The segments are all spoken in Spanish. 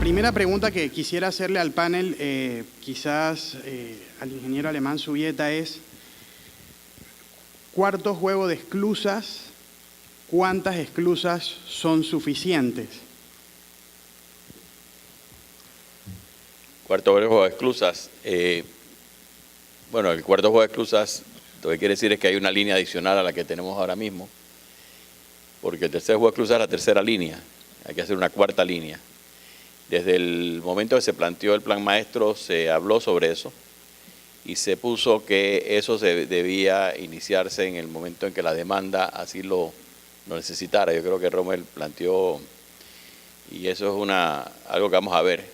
primera pregunta que quisiera hacerle al panel, quizás al ingeniero Alemán Subieta, es cuarto juego de esclusas, ¿cuántas esclusas son suficientes? Cuarto juego de esclusas. Bueno, el cuarto juego de esclusas, lo que quiere decir es que hay una línea adicional a la que tenemos ahora mismo, porque el tercer juego de esclusas es la tercera línea, hay que hacer una cuarta línea. Desde el momento que se planteó el plan maestro se habló sobre eso y se puso que eso se debía iniciarse en el momento en que la demanda así lo necesitara. Yo creo que Rommel planteó, y eso es algo que vamos a ver,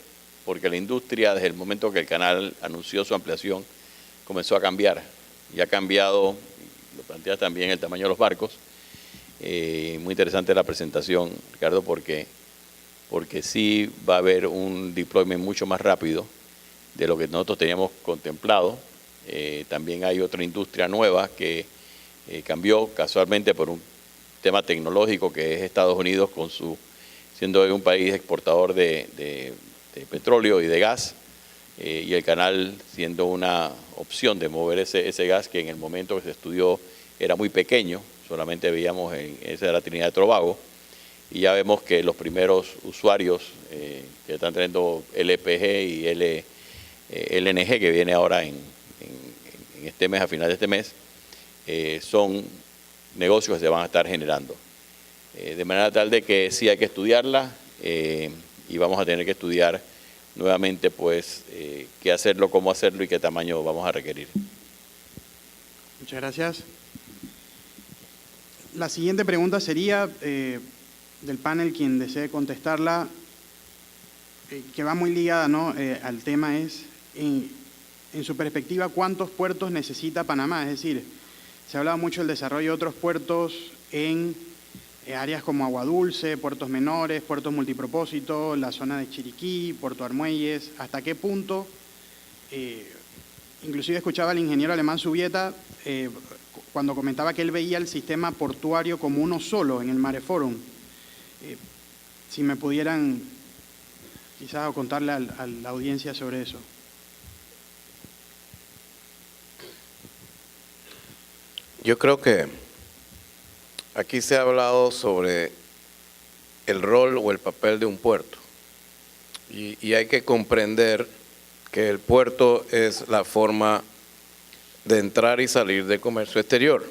porque la industria desde el momento que el canal anunció su ampliación comenzó a cambiar, y ha cambiado, lo plantea también el tamaño de los barcos. Muy interesante la presentación, Ricardo, porque sí va a haber un deployment mucho más rápido de lo que nosotros teníamos contemplado. También hay otra industria nueva que cambió casualmente por un tema tecnológico, que es Estados Unidos, siendo un país exportador de petróleo y de gas, y el canal siendo una opción de mover ese gas que en el momento que se estudió era muy pequeño, solamente veíamos esa de la Trinidad de Tobago, y ya vemos que los primeros usuarios que están teniendo LPG y LNG, que viene ahora en este mes, a final de este mes, son negocios que se van a estar generando. De manera tal de que sí hay que estudiarla, y vamos a tener que estudiar nuevamente pues qué hacerlo, cómo hacerlo y qué tamaño vamos a requerir. Muchas gracias. La siguiente pregunta sería del panel, quien desee contestarla, que va muy ligada, ¿no? Al tema, es, en su perspectiva, ¿cuántos puertos necesita Panamá? Es decir, se ha hablado mucho del desarrollo de otros puertos en áreas como Agua Dulce, puertos menores, puertos multipropósito, la zona de Chiriquí, Puerto Armuelles. ¿Hasta qué punto? Inclusive escuchaba al ingeniero Alemán Subieta cuando comentaba que él veía el sistema portuario como uno solo en el Mareforum. Si me pudieran quizás contarle a la audiencia sobre eso. Yo creo que aquí se ha hablado sobre el rol o el papel de un puerto, y hay que comprender que el puerto es la forma de entrar y salir de comercio exterior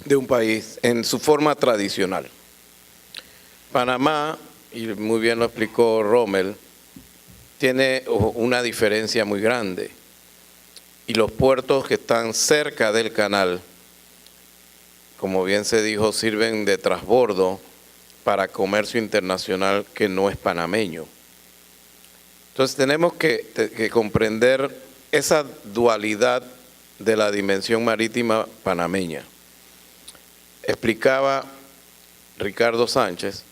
de un país en su forma tradicional. Panamá, y muy bien lo explicó Rommel, tiene una diferencia muy grande, y los puertos que están cerca del canal, como bien se dijo, sirven de transbordo para comercio internacional que no es panameño. Entonces tenemos que comprender esa dualidad de la dimensión marítima panameña. Explicaba Ricardo Sánchez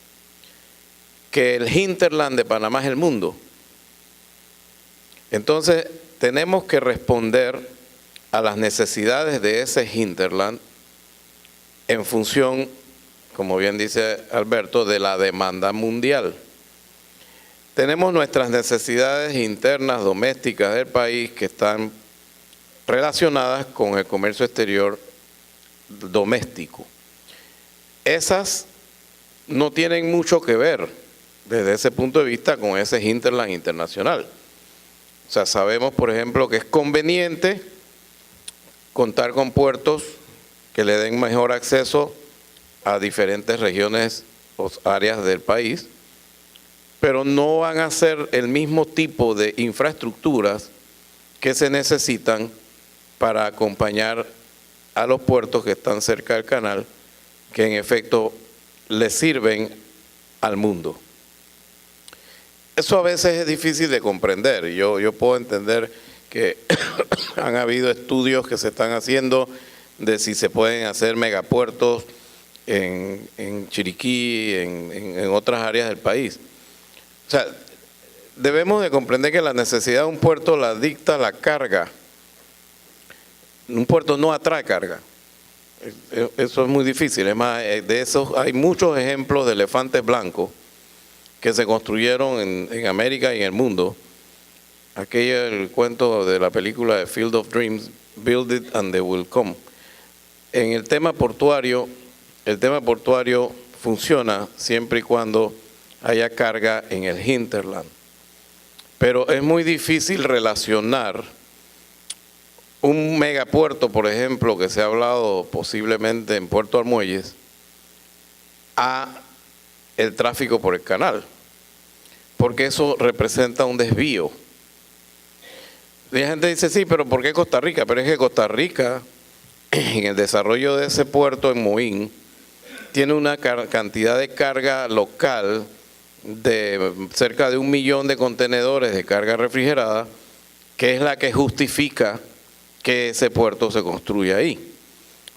que el hinterland de Panamá es el mundo. Entonces tenemos que responder a las necesidades de ese hinterland en función, como bien dice Alberto, de la demanda mundial. Tenemos nuestras necesidades internas, domésticas del país, que están relacionadas con el comercio exterior doméstico. Esas no tienen mucho que ver desde ese punto de vista con ese hinterland internacional. O sea, sabemos, por ejemplo, que es conveniente contar con puertos que le den mejor acceso a diferentes regiones o áreas del país, pero no van a ser el mismo tipo de infraestructuras que se necesitan para acompañar a los puertos que están cerca del canal, que en efecto le sirven al mundo. Eso a veces es difícil de comprender. Yo puedo entender que han habido estudios que se están haciendo de si se pueden hacer megapuertos en Chiriquí, en otras áreas del país. O sea, debemos de comprender que la necesidad de un puerto la dicta la carga. Un puerto no atrae carga. Eso es muy difícil. Es más, de esos hay muchos ejemplos de elefantes blancos que se construyeron en América y en el mundo. Aquello es el cuento de la película de Field of Dreams, Build It and They Will Come. En el tema portuario funciona siempre y cuando haya carga en el hinterland. Pero es muy difícil relacionar un megapuerto, por ejemplo, que se ha hablado posiblemente en Puerto Armuelles, a el tráfico por el canal, porque eso representa un desvío. Y la gente dice, sí, pero ¿por qué Costa Rica? Pero es que Costa Rica, en el desarrollo de ese puerto en Moín, tiene una cantidad de carga local de cerca de 1 millón de contenedores de carga refrigerada, que es la que justifica que ese puerto se construya ahí.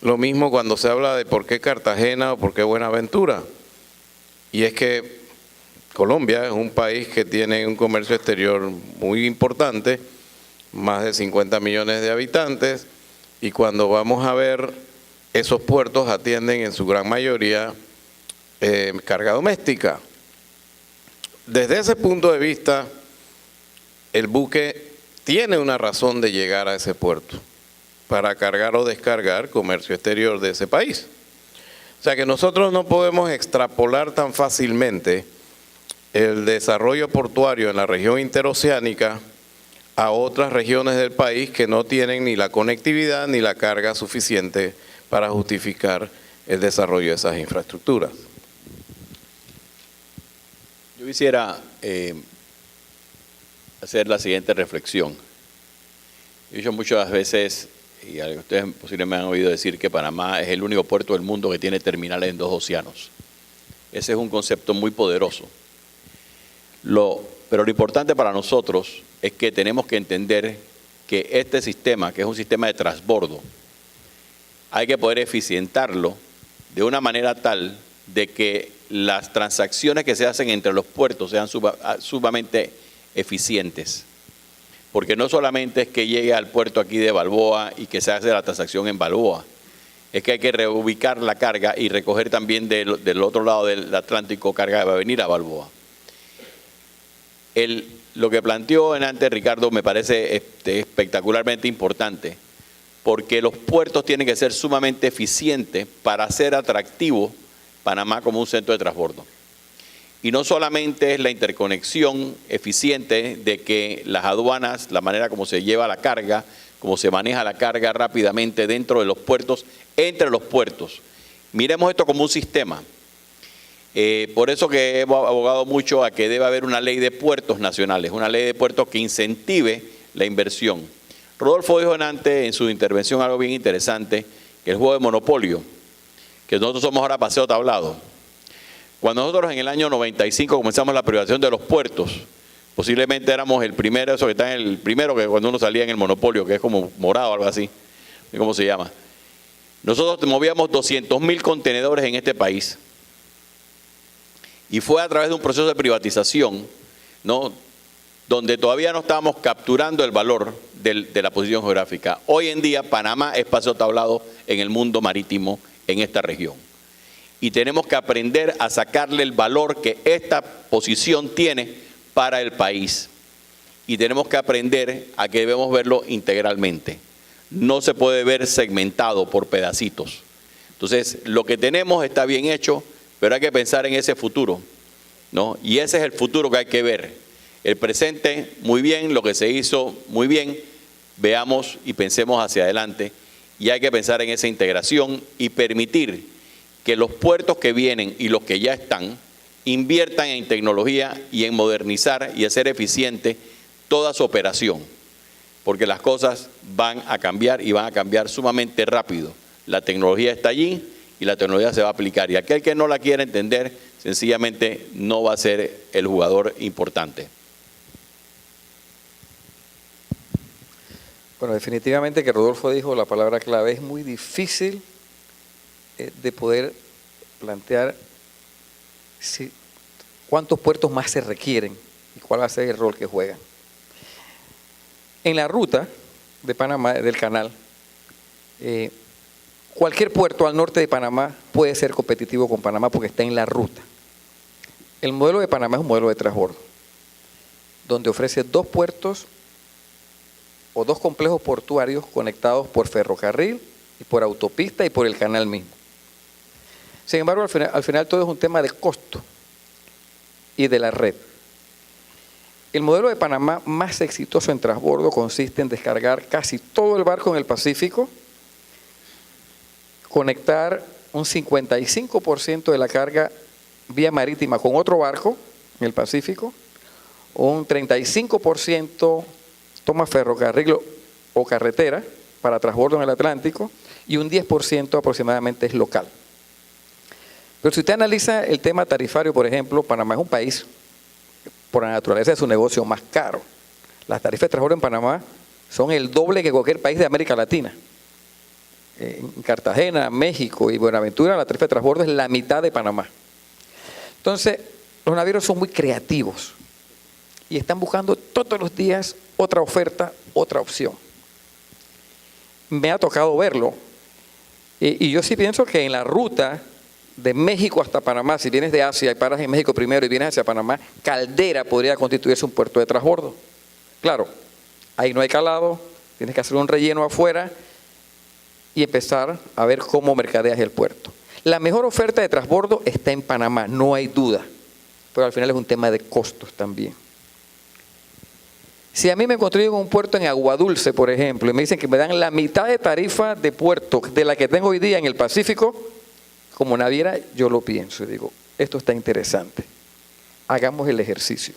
Lo mismo cuando se habla de por qué Cartagena o por qué Buenaventura. Y es que Colombia es un país que tiene un comercio exterior muy importante, más de 50 millones de habitantes, y cuando vamos a ver, esos puertos atienden en su gran mayoría carga doméstica. Desde ese punto de vista, el buque tiene una razón de llegar a ese puerto para cargar o descargar comercio exterior de ese país. O sea que nosotros no podemos extrapolar tan fácilmente el desarrollo portuario en la región interoceánica a otras regiones del país que no tienen ni la conectividad ni la carga suficiente para justificar el desarrollo de esas infraestructuras. Yo quisiera hacer la siguiente reflexión. He dicho muchas veces, y ustedes posiblemente me han oído decir, que Panamá es el único puerto del mundo que tiene terminales en 2 océanos. Ese es un concepto muy poderoso. Pero lo importante para nosotros es que tenemos que entender que este sistema, que es un sistema de transbordo, hay que poder eficientarlo de una manera tal de que las transacciones que se hacen entre los puertos sean sumamente eficientes. Porque no solamente es que llegue al puerto aquí de Balboa y que se hace la transacción en Balboa, es que hay que reubicar la carga y recoger también del otro lado del Atlántico carga que va a venir a Balboa. Lo que planteó antes Ricardo me parece espectacularmente importante, porque los puertos tienen que ser sumamente eficientes para hacer atractivo Panamá como un centro de transbordo. Y no solamente es la interconexión eficiente de que las aduanas, la manera como se lleva la carga, cómo se maneja la carga rápidamente dentro de los puertos, entre los puertos. Miremos esto como un sistema. Por eso que he abogado mucho a que debe haber una ley de puertos nacionales, una ley de puertos que incentive la inversión. Rodolfo dijo antes en su intervención algo bien interesante, que el juego de monopolio, que nosotros somos ahora paseo tablado. Cuando nosotros en el año 95 comenzamos la privatización de los puertos, posiblemente éramos el primero, eso que está en el primero, que cuando uno salía en el monopolio, que es como morado o algo así, ¿cómo se llama? Nosotros movíamos 200.000 contenedores en este país. Y fue a través de un proceso de privatización, ¿no?, donde todavía no estábamos capturando el valor de la posición geográfica. Hoy en día Panamá es paseo tablado en el mundo marítimo en esta región. Y tenemos que aprender a sacarle el valor que esta posición tiene para el país. Y tenemos que aprender a que debemos verlo integralmente. No se puede ver segmentado por pedacitos. Entonces, lo que tenemos está bien hecho, pero hay que pensar en ese futuro, ¿no? Y ese es el futuro que hay que ver. El presente, muy bien, lo que se hizo, muy bien, veamos y pensemos hacia adelante. Y hay que pensar en esa integración y permitir que los puertos que vienen y los que ya están inviertan en tecnología y en modernizar y hacer eficiente toda su operación. Porque las cosas van a cambiar y van a cambiar sumamente rápido. La tecnología está allí y la tecnología se va a aplicar. Y aquel que no la quiera entender, sencillamente no va a ser el jugador importante. Bueno, definitivamente que Rodolfo dijo la palabra clave. Es muy difícil de poder plantear cuántos puertos más se requieren y cuál va a ser el rol que juegan. En la ruta de Panamá, del canal, cualquier puerto al norte de Panamá puede ser competitivo con Panamá porque está en la ruta. El modelo de Panamá es un modelo de transbordo, donde ofrece 2 puertos o 2 complejos portuarios conectados por ferrocarril y por autopista y por el canal mismo. Sin embargo, al final todo es un tema de costo y de la red. El modelo de Panamá más exitoso en transbordo consiste en descargar casi todo el barco en el Pacífico, conectar un 55% de la carga vía marítima con otro barco en el Pacífico, un 35% toma ferrocarril o carretera para transbordo en el Atlántico y un 10% aproximadamente es local. Pero si usted analiza el tema tarifario, por ejemplo, Panamá es un país, por la naturaleza de su negocio, más caro. Las tarifas de transbordo en Panamá son el doble que cualquier país de América Latina. En Cartagena, México y Buenaventura, la tarifa de transbordo es la mitad de Panamá. Entonces, los navieros son muy creativos y están buscando todos los días otra oferta, otra opción. Me ha tocado verlo y yo sí pienso que en la ruta de México hasta Panamá, si vienes de Asia y paras en México primero y vienes hacia Panamá, Caldera podría constituirse un puerto de transbordo. Claro, ahí no hay calado, tienes que hacer un relleno afuera y empezar a ver cómo mercadeas el puerto. La mejor oferta de transbordo está en Panamá, no hay duda, pero al final es un tema de costos también. Si a mí me construyen un puerto en Aguadulce, por ejemplo, y me dicen que me dan la mitad de tarifa de puerto de la que tengo hoy día en el Pacífico, como naviera yo lo pienso y digo, esto está interesante, hagamos el ejercicio.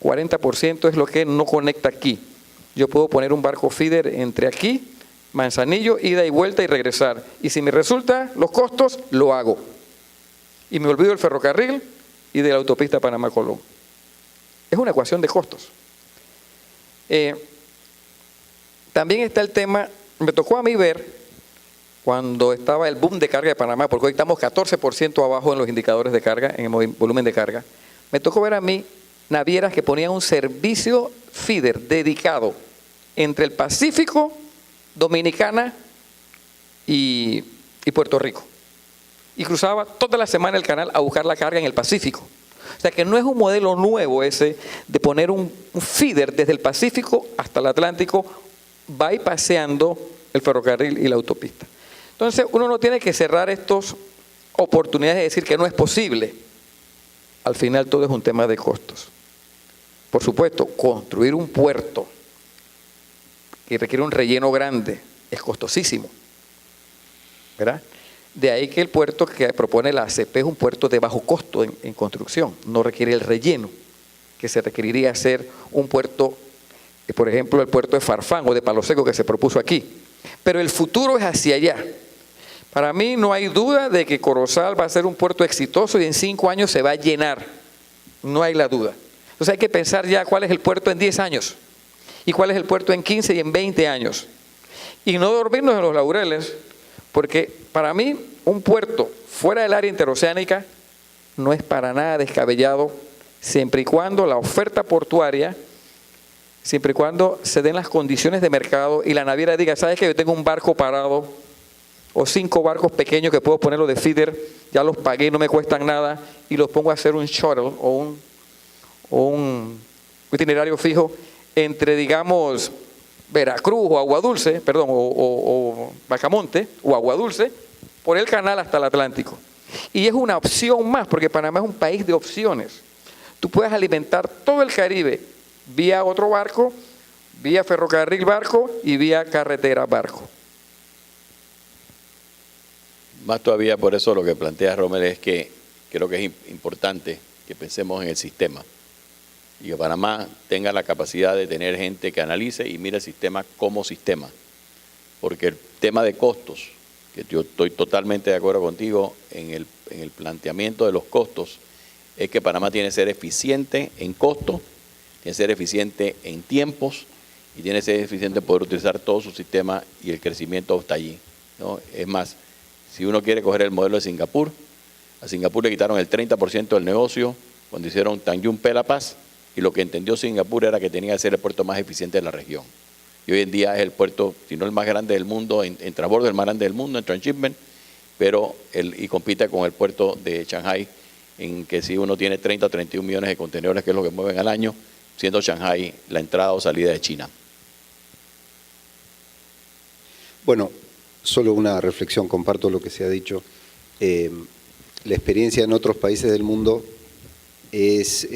40% es lo que no conecta aquí. Yo puedo poner un barco feeder entre aquí, Manzanillo, ida y vuelta y regresar. Y si me resulta los costos, lo hago. Y me olvido del ferrocarril y de la autopista Panamá-Colón. Es una ecuación de costos. También está el tema, me tocó a mí ver, cuando estaba el boom de carga de Panamá, porque hoy estamos 14% abajo en los indicadores de carga, en el volumen de carga, me tocó ver a mí navieras que ponían un servicio feeder dedicado entre el Pacífico, Dominicana y Puerto Rico. Y cruzaba toda la semana el canal a buscar la carga en el Pacífico. O sea que no es un modelo nuevo ese de poner un feeder desde el Pacífico hasta el Atlántico, bypaseando el ferrocarril y la autopista. Entonces uno no tiene que cerrar estas oportunidades de decir que no es posible. Al final todo es un tema de costos. Por supuesto, construir un puerto que requiere un relleno grande es costosísimo, ¿verdad? De ahí que el puerto que propone la ACP es un puerto de bajo costo en construcción, no requiere el relleno que se requeriría hacer un puerto, por ejemplo, el puerto de Farfán o de Palo Seco que se propuso aquí. Pero el futuro es hacia allá. Para mí no hay duda de que Corozal va a ser un puerto exitoso y en 5 años se va a llenar, no hay la duda. Entonces hay que pensar ya cuál es el puerto en 10 años y cuál es el puerto en 15 y en 20 años. Y no dormirnos en los laureles, porque para mí un puerto fuera del área interoceánica no es para nada descabellado, siempre y cuando la oferta portuaria, siempre y cuando se den las condiciones de mercado y la naviera diga, ¿sabes que yo tengo un barco parado o 5 barcos pequeños que puedo ponerlo de feeder, ya los pagué, no me cuestan nada y los pongo a hacer un shuttle o un itinerario fijo entre, digamos, Veracruz o Aguadulce, perdón, o Bacamonte o Aguadulce, por el canal hasta el Atlántico. Y es una opción más, porque Panamá es un país de opciones. Tú puedes alimentar todo el Caribe vía otro barco, vía ferrocarril barco y vía carretera barco. Más todavía por eso lo que plantea Rommel es que creo que es importante que pensemos en el sistema y que Panamá tenga la capacidad de tener gente que analice y mire el sistema como sistema. Porque el tema de costos, que yo estoy totalmente de acuerdo contigo en el planteamiento de los costos, es que Panamá tiene que ser eficiente en costos, tiene que ser eficiente en tiempos y tiene que ser eficiente en poder utilizar todo su sistema y el crecimiento está allí, ¿no? Es más, si uno quiere coger el modelo de Singapur, a Singapur le quitaron el 30% del negocio cuando hicieron Tanjung Pelapas y lo que entendió Singapur era que tenía que ser el puerto más eficiente de la región. Y hoy en día es el puerto, si no el más grande del mundo, en transbordo el más grande del mundo, en transshipment, pero y compite con el puerto de Shanghai en que si uno tiene 30 o 31 millones de contenedores, que es lo que mueven al año, siendo Shanghái la entrada o salida de China. Bueno, solo una reflexión, comparto lo que se ha dicho. La experiencia en otros países del mundo es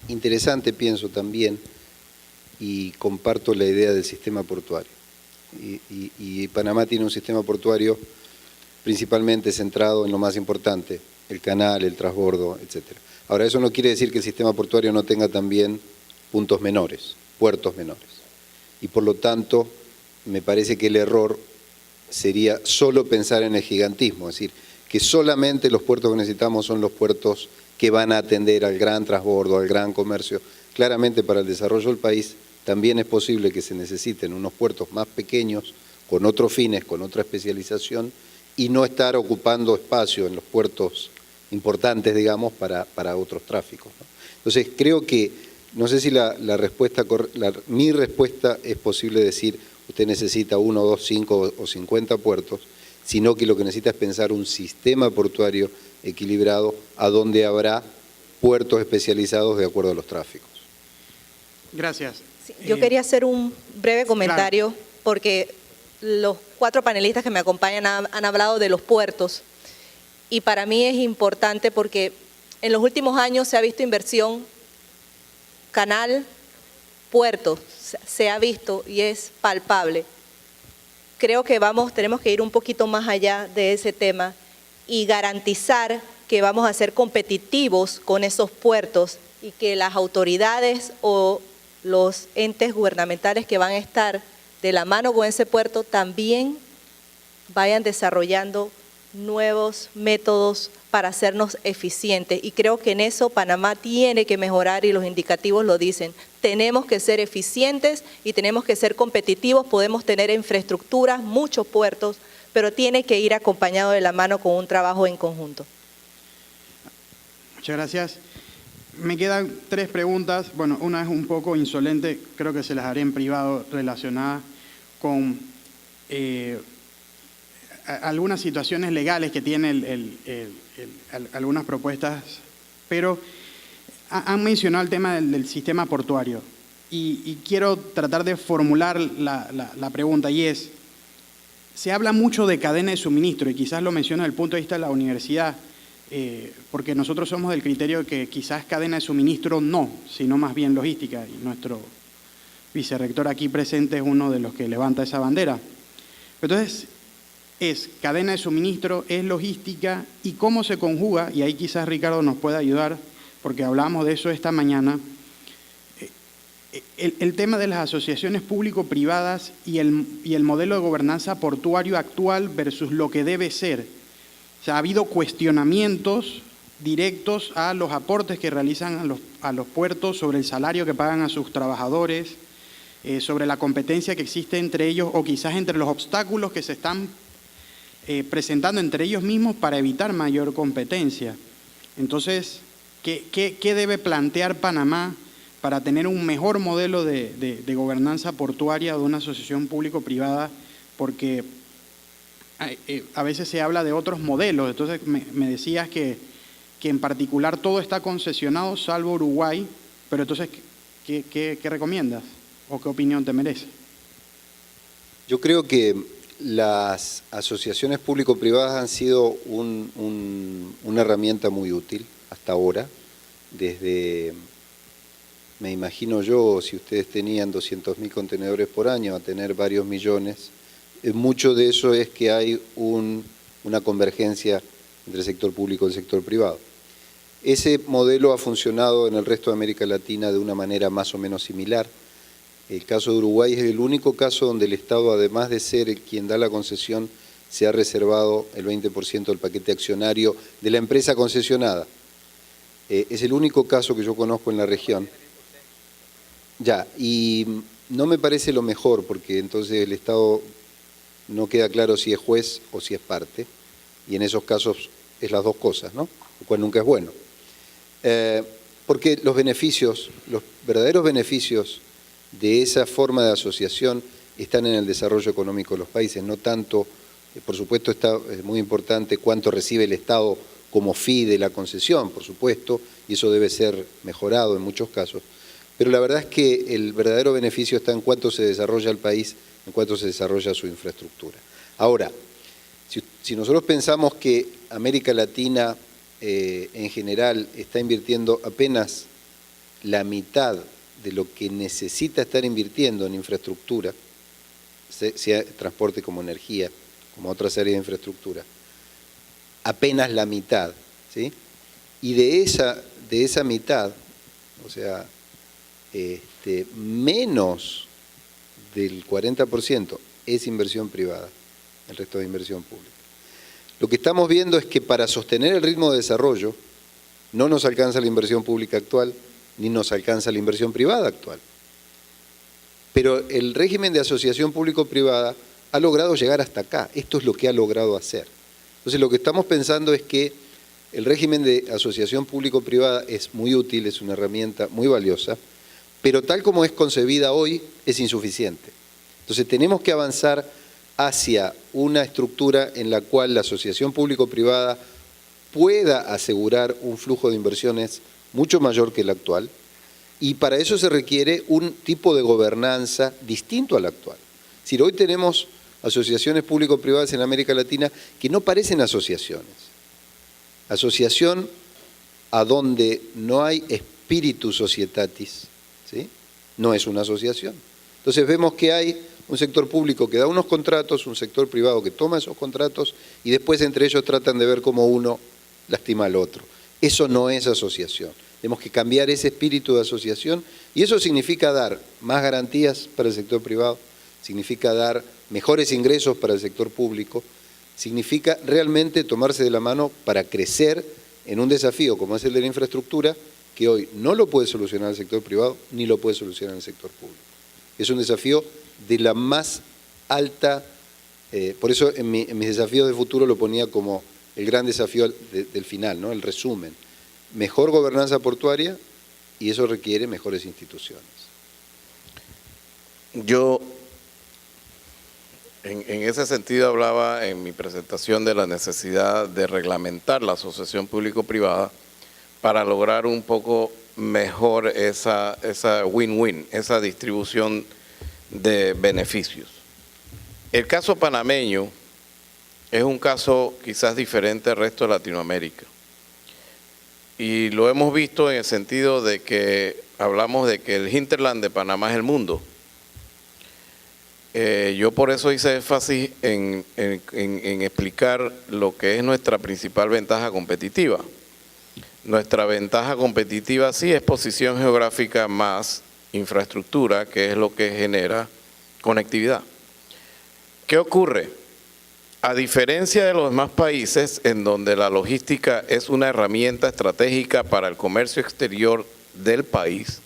interesante, pienso también, y comparto la idea del sistema portuario. Y Panamá tiene un sistema portuario principalmente centrado en lo más importante, el canal, el transbordo, etc. Ahora, eso no quiere decir que el sistema portuario no tenga también puntos menores, puertos menores. Y por lo tanto, me parece que el error sería solo pensar en el gigantismo, es decir, que solamente los puertos que necesitamos son los puertos que van a atender al gran transbordo, al gran comercio. Claramente para el desarrollo del país también es posible que se necesiten unos puertos más pequeños, con otros fines, con otra especialización, y no estar ocupando espacio en los puertos importantes, digamos, para otros tráficos, ¿no? Entonces, creo que, no sé si mi respuesta es posible decir, usted necesita 1, 2, 5 o 50 puertos, sino que lo que necesita es pensar un sistema portuario equilibrado a donde habrá puertos especializados de acuerdo a los tráficos. Gracias. Sí, yo quería hacer un breve comentario, claro, porque los 4 panelistas que me acompañan han hablado de los puertos, y para mí es importante porque en los últimos años se ha visto inversión, canal, puertos, se ha visto y es palpable. Creo que tenemos que ir un poquito más allá de ese tema y garantizar que vamos a ser competitivos con esos puertos y que las autoridades o los entes gubernamentales que van a estar de la mano con ese puerto también vayan desarrollando nuevos métodos para hacernos eficientes. Y creo que en eso Panamá tiene que mejorar y los indicativos lo dicen. Tenemos que ser eficientes y tenemos que ser competitivos. Podemos tener infraestructuras, muchos puertos, pero tiene que ir acompañado de la mano con un trabajo en conjunto. Muchas gracias. Me quedan 3 preguntas. Bueno, una es un poco insolente, creo que se las haré en privado, relacionada con algunas situaciones legales que tiene algunas propuestas, pero han mencionado el tema del sistema portuario y quiero tratar de formular la pregunta, y es, se habla mucho de cadena de suministro y quizás lo menciona desde el punto de vista de la universidad, porque nosotros somos del criterio que quizás cadena de suministro no, sino más bien logística, y nuestro vicerrector aquí presente es uno de los que levanta esa bandera. Entonces, es cadena de suministro, es logística, y cómo se conjuga, y ahí quizás Ricardo nos pueda ayudar, porque hablamos de eso esta mañana, el tema de las asociaciones público-privadas y el modelo de gobernanza portuario actual versus lo que debe ser. O sea, ha habido cuestionamientos directos a los aportes que realizan a los puertos, sobre el salario que pagan a sus trabajadores, sobre la competencia que existe entre ellos, o quizás entre los obstáculos que se están presentando entre ellos mismos para evitar mayor competencia. Entonces, ¿qué debe plantear Panamá para tener un mejor modelo de gobernanza portuaria de una asociación público-privada? Porque a veces se habla de otros modelos. Entonces me decías que en particular todo está concesionado salvo Uruguay, pero entonces, ¿qué recomiendas o qué opinión te merece? Yo creo que las asociaciones público-privadas han sido una herramienta muy útil hasta ahora, desde, me imagino yo, si ustedes tenían 200.000 contenedores por año, a tener varios millones, mucho de eso es que hay una convergencia entre el sector público y el sector privado. Ese modelo ha funcionado en el resto de América Latina de una manera más o menos similar. El caso de Uruguay es el único caso donde el Estado, además de ser quien da la concesión, se ha reservado el 20% del paquete accionario de la empresa concesionada. Es el único caso que yo conozco en la región. Ya, y no me parece lo mejor, porque entonces el Estado no queda claro si es juez o si es parte, y en esos casos es las dos cosas, ¿no? Lo cual nunca es bueno. Porque los verdaderos beneficios de esa forma de asociación están en el desarrollo económico de los países, no tanto, por supuesto está muy importante cuánto recibe el Estado como fee de la concesión, por supuesto, y eso debe ser mejorado en muchos casos. Pero la verdad es que el verdadero beneficio está en cuánto se desarrolla el país, en cuánto se desarrolla su infraestructura. Ahora, si nosotros pensamos que América Latina en general está invirtiendo apenas la mitad de lo que necesita estar invirtiendo en infraestructura, sea transporte como energía, como otra serie de infraestructura, apenas la mitad, ¿sí? Y de esa mitad, o sea, menos del 40% es inversión privada, el resto de inversión pública. Lo que estamos viendo es que para sostener el ritmo de desarrollo no nos alcanza la inversión pública actual, ni nos alcanza la inversión privada actual. Pero el régimen de asociación público-privada ha logrado llegar hasta acá. Esto es lo que ha logrado hacer. Entonces, lo que estamos pensando es que el régimen de asociación público-privada es muy útil, es una herramienta muy valiosa, pero tal como es concebida hoy, es insuficiente. Entonces, tenemos que avanzar hacia una estructura en la cual la asociación público-privada pueda asegurar un flujo de inversiones mucho mayor que el actual, y para eso se requiere un tipo de gobernanza distinto al actual. Es decir, hoy tenemos asociaciones público-privadas en América Latina que no parecen asociaciones. Asociación a donde no hay espíritu societatis, ¿sí? No es una asociación. Entonces vemos que hay un sector público que da unos contratos, un sector privado que toma esos contratos y después entre ellos tratan de ver cómo uno lastima al otro. Eso no es asociación. Tenemos que cambiar ese espíritu de asociación y eso significa dar más garantías para el sector privado, significa dar mejores ingresos para el sector público, significa realmente tomarse de la mano para crecer en un desafío como es el de la infraestructura, que hoy no lo puede solucionar el sector privado ni lo puede solucionar el sector público. Es un desafío de la más alta, por eso en mis desafíos de futuro lo ponía como el gran desafío del final, ¿no? El resumen. Mejor gobernanza portuaria y eso requiere mejores instituciones. Yo, en ese sentido, hablaba en mi presentación de la necesidad de reglamentar la asociación público-privada para lograr un poco mejor esa win-win, esa distribución de beneficios. El caso panameño es un caso quizás diferente al resto de Latinoamérica. Y lo hemos visto en el sentido de que hablamos de que el hinterland de Panamá es el mundo. Yo por eso hice énfasis en explicar lo que es nuestra principal ventaja competitiva. Nuestra ventaja competitiva sí es posición geográfica más infraestructura, que es lo que genera conectividad. ¿Qué ocurre? A diferencia de los demás países en donde la logística es una herramienta estratégica para el comercio exterior del país,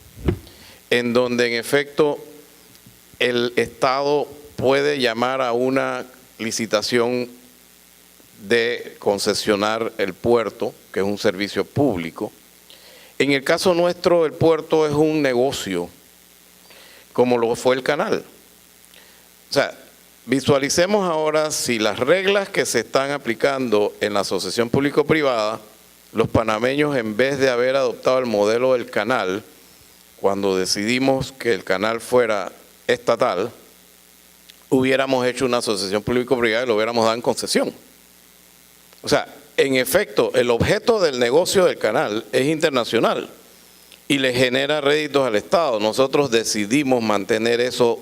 en donde en efecto el Estado puede llamar a una licitación de concesionar el puerto, que es un servicio público. En el caso nuestro, el puerto es un negocio, como lo fue el canal. O sea, visualicemos ahora si las reglas que se están aplicando en la asociación público-privada, los panameños, en vez de haber adoptado el modelo del canal, cuando decidimos que el canal fuera estatal, hubiéramos hecho una asociación público-privada y lo hubiéramos dado en concesión. O sea, en efecto, el objeto del negocio del canal es internacional y le genera réditos al Estado. Nosotros decidimos mantener eso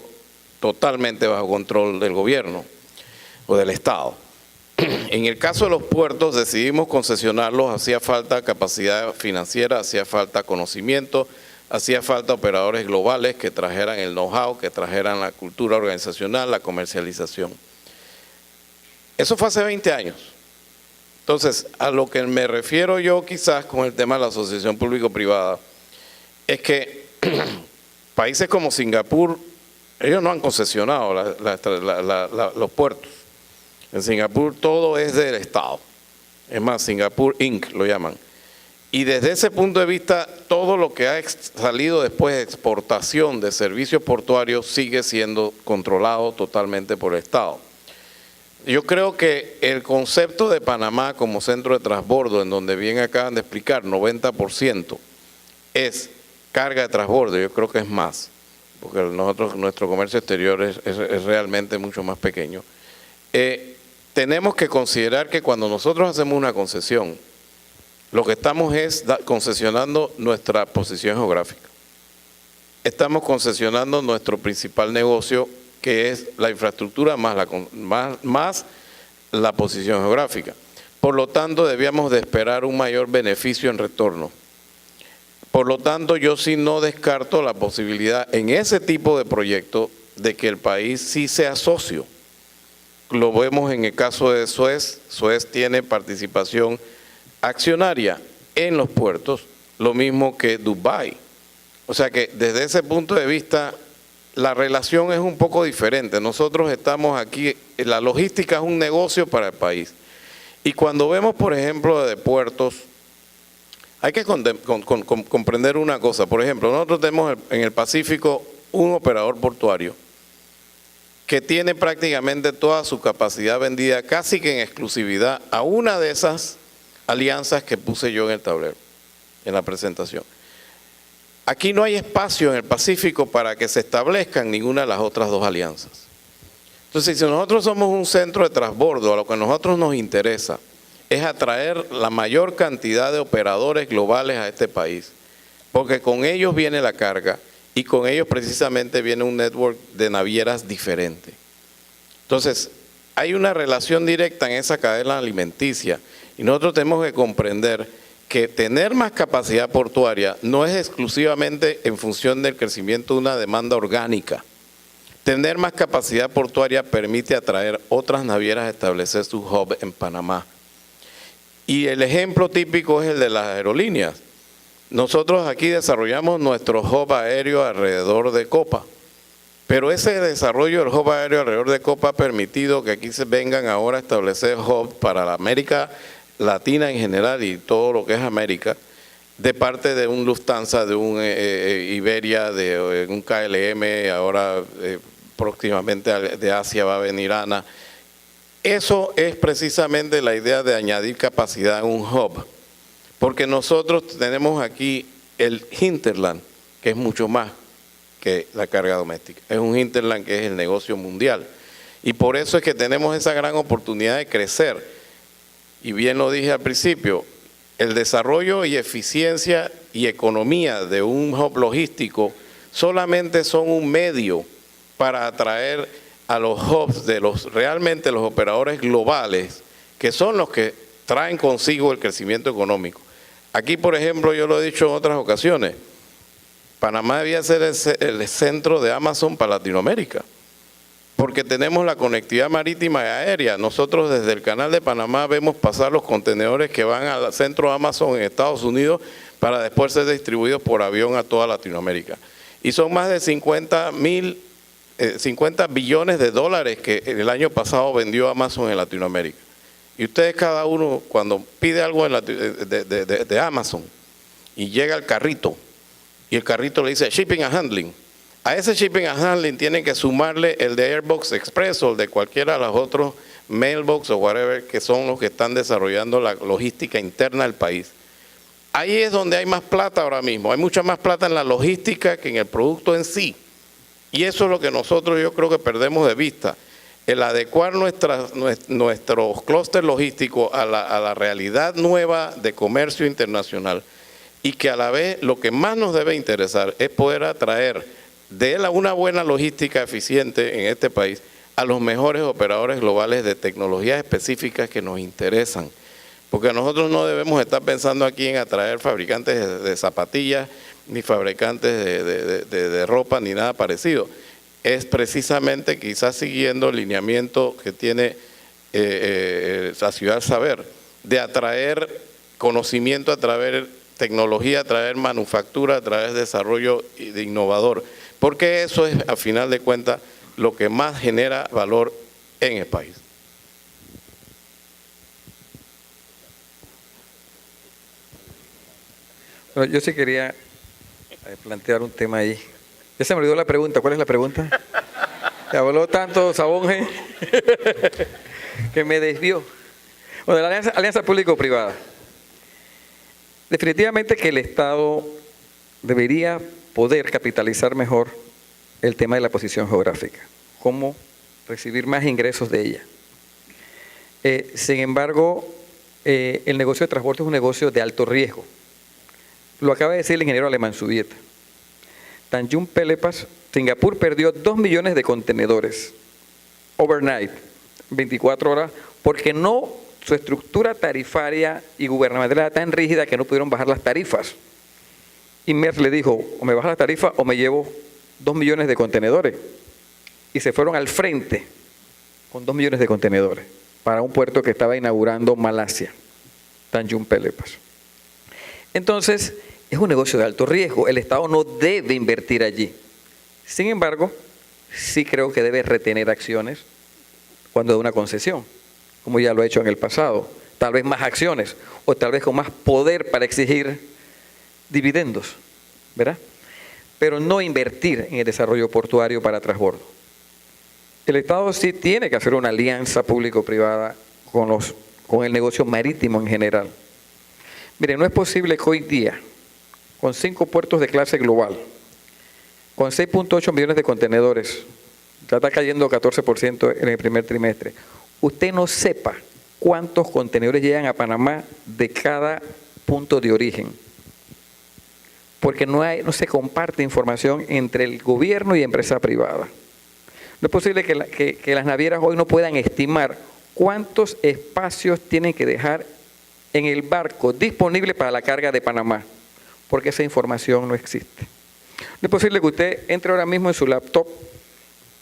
totalmente bajo control del gobierno o del Estado. En el caso de los puertos decidimos concesionarlos, hacía falta capacidad financiera, hacía falta conocimiento, hacía falta operadores globales que trajeran el know-how, que trajeran la cultura organizacional, la comercialización. Eso fue hace 20 años. Entonces, a lo que me refiero yo quizás con el tema de la asociación público-privada, es que países como Singapur, ellos no han concesionado los puertos. En Singapur todo es del Estado. Es más, Singapur Inc. lo llaman. Y desde ese punto de vista, todo lo que ha salido después de exportación de servicios portuarios sigue siendo controlado totalmente por el Estado. Yo creo que el concepto de Panamá como centro de transbordo, en donde bien acaban de explicar, 90% es carga de transbordo, yo creo que es más, porque nuestro comercio exterior es realmente mucho más pequeño. Tenemos que considerar que cuando nosotros hacemos una concesión, lo que estamos es concesionando nuestra posición geográfica. Estamos concesionando nuestro principal negocio, que es la infraestructura más la posición geográfica. Por lo tanto, debíamos de esperar un mayor beneficio en retorno. Por lo tanto, yo sí no descarto la posibilidad en ese tipo de proyecto de que el país sí sea socio. Lo vemos en el caso de Suez. Suez tiene participación accionaria en los puertos, lo mismo que Dubái. O sea que desde ese punto de vista, la relación es un poco diferente. Nosotros estamos aquí, la logística es un negocio para el país. Y cuando vemos, por ejemplo, de puertos, hay que comprender una cosa. Por ejemplo, nosotros tenemos en el Pacífico un operador portuario que tiene prácticamente toda su capacidad vendida casi que en exclusividad a una de esas alianzas que puse yo en el tablero, en la presentación. Aquí no hay espacio en el Pacífico para que se establezcan ninguna de las otras dos alianzas. Entonces, si nosotros somos un centro de transbordo, a lo que a nosotros nos interesa es atraer la mayor cantidad de operadores globales a este país, porque con ellos viene la carga y con ellos precisamente viene un network de navieras diferente. Entonces, hay una relación directa en esa cadena alimenticia y nosotros tenemos que comprender que tener más capacidad portuaria no es exclusivamente en función del crecimiento de una demanda orgánica. Tener más capacidad portuaria permite atraer otras navieras a establecer su hub en Panamá. Y el ejemplo típico es el de las aerolíneas. Nosotros aquí desarrollamos nuestro hub aéreo alrededor de Copa, pero ese desarrollo del hub aéreo alrededor de Copa ha permitido que aquí se vengan ahora a establecer hubs para la América Latina en general y todo lo que es América, de parte de un Lufthansa, de un Iberia, de un KLM, ahora próximamente de Asia va a venir ANA. Eso es precisamente la idea de añadir capacidad en un hub, porque nosotros tenemos aquí el hinterland, que es mucho más que la carga doméstica. Es un hinterland que es el negocio mundial. Y por eso es que tenemos esa gran oportunidad de crecer. Y bien lo dije al principio, el desarrollo y eficiencia y economía de un hub logístico solamente son un medio para atraer a los hubs de realmente los operadores globales, que son los que traen consigo el crecimiento económico. Aquí, por ejemplo, yo lo he dicho en otras ocasiones, Panamá debía ser el centro de Amazon para Latinoamérica, porque tenemos la conectividad marítima y aérea. Nosotros desde el canal de Panamá vemos pasar los contenedores que van al centro Amazon en Estados Unidos para después ser distribuidos por avión a toda Latinoamérica. Y son más de 50 billones de dólares que el año pasado vendió Amazon en Latinoamérica. Y ustedes cada uno cuando pide algo de Amazon y llega el carrito y el carrito le dice Shipping and Handling, a ese Shipping and Handling tienen que sumarle el de Airbox Express o el de cualquiera de los otros Mailbox o whatever, que son los que están desarrollando la logística interna del país. Ahí es donde hay más plata ahora mismo, hay mucha más plata en la logística que en el producto en sí. Y eso es lo que nosotros yo creo que perdemos de vista, el adecuar nuestros clústeres logísticos a la realidad nueva de comercio internacional y que a la vez lo que más nos debe interesar es poder atraer una buena logística eficiente en este país a los mejores operadores globales de tecnologías específicas que nos interesan. Porque nosotros no debemos estar pensando aquí en atraer fabricantes de zapatillas, ni fabricantes de ropa, ni nada parecido. Es precisamente quizás siguiendo el lineamiento que tiene la Ciudad Saber, de atraer conocimiento, atraer tecnología, atraer manufactura, atraer desarrollo innovador. Porque eso es, a final de cuentas, lo que más genera valor en el país. Bueno, yo sí quería plantear un tema ahí. Ya se me olvidó la pregunta. ¿Cuál es la pregunta? Te habló tanto Sabonge. que me desvió. Bueno, la alianza público-privada. Definitivamente que el Estado debería poder capitalizar mejor el tema de la posición geográfica, cómo recibir más ingresos de ella. Sin embargo, el negocio de transporte es un negocio de alto riesgo. Lo acaba de decir el ingeniero Alemán Subieta. Tanjung Pelepas, Singapur perdió 2 millones de contenedores overnight, 24 horas, porque su estructura tarifaria y gubernamental era tan rígida que no pudieron bajar las tarifas. Y Maersk le dijo, o me baja la tarifa o me llevo 2 millones de contenedores. Y se fueron al frente con 2 millones de contenedores para un puerto que estaba inaugurando Malasia, Tanjung Pelepas. Entonces, es un negocio de alto riesgo. El Estado no debe invertir allí. Sin embargo, sí creo que debe retener acciones cuando da una concesión, como ya lo ha hecho en el pasado. Tal vez más acciones o tal vez con más poder para exigir dividendos, ¿verdad? Pero no invertir en el desarrollo portuario para transbordo. El Estado sí tiene que hacer una alianza público-privada con el negocio marítimo en general. Miren, no es posible que hoy día, con 5 puertos de clase global, con 6.8 millones de contenedores, ya está cayendo 14% en el primer trimestre, usted no sepa cuántos contenedores llegan a Panamá de cada punto de origen. Porque no se comparte información entre el gobierno y empresa privada. No es posible que las navieras hoy no puedan estimar cuántos espacios tienen que dejar en el barco disponible para la carga de Panamá, porque esa información no existe. No es posible que usted entre ahora mismo en su laptop,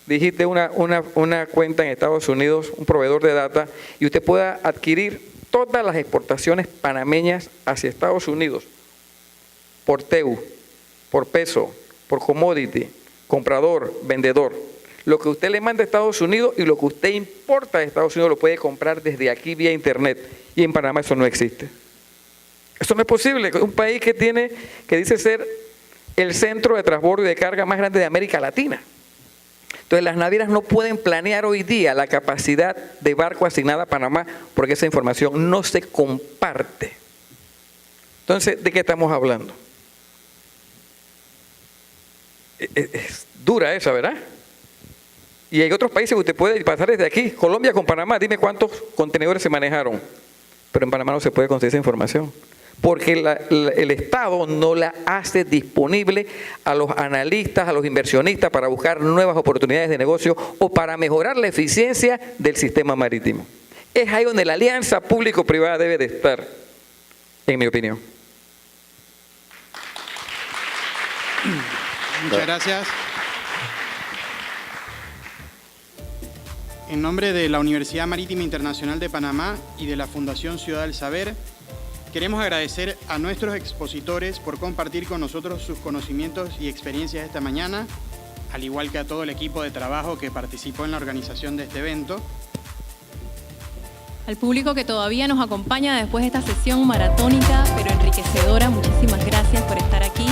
digite una cuenta en Estados Unidos, un proveedor de data, y usted pueda adquirir todas las exportaciones panameñas hacia Estados Unidos, por TEU, por peso, por commodity, comprador, vendedor. Lo que usted le manda a Estados Unidos y lo que usted importa de Estados Unidos lo puede comprar desde aquí vía internet. Y en Panamá eso no existe. Eso no es posible. Un país que dice ser el centro de transbordo y de carga más grande de América Latina. Entonces las navieras no pueden planear hoy día la capacidad de barco asignada a Panamá porque esa información no se comparte. Entonces, ¿de qué estamos hablando? Es dura esa, ¿verdad? Y hay otros países que usted puede pasar desde aquí, Colombia con Panamá, dime cuántos contenedores se manejaron. Pero en Panamá no se puede conseguir esa información, porque el Estado no la hace disponible a los analistas, a los inversionistas para buscar nuevas oportunidades de negocio o para mejorar la eficiencia del sistema marítimo. Es ahí donde la alianza público-privada debe de estar, en mi opinión. Muchas gracias. En nombre de la Universidad Marítima Internacional de Panamá y de la Fundación Ciudad del Saber, queremos agradecer a nuestros expositores por compartir con nosotros sus conocimientos y experiencias esta mañana, al igual que a todo el equipo de trabajo que participó en la organización de este evento. Al público que todavía nos acompaña después de esta sesión maratónica pero enriquecedora, muchísimas gracias por estar aquí.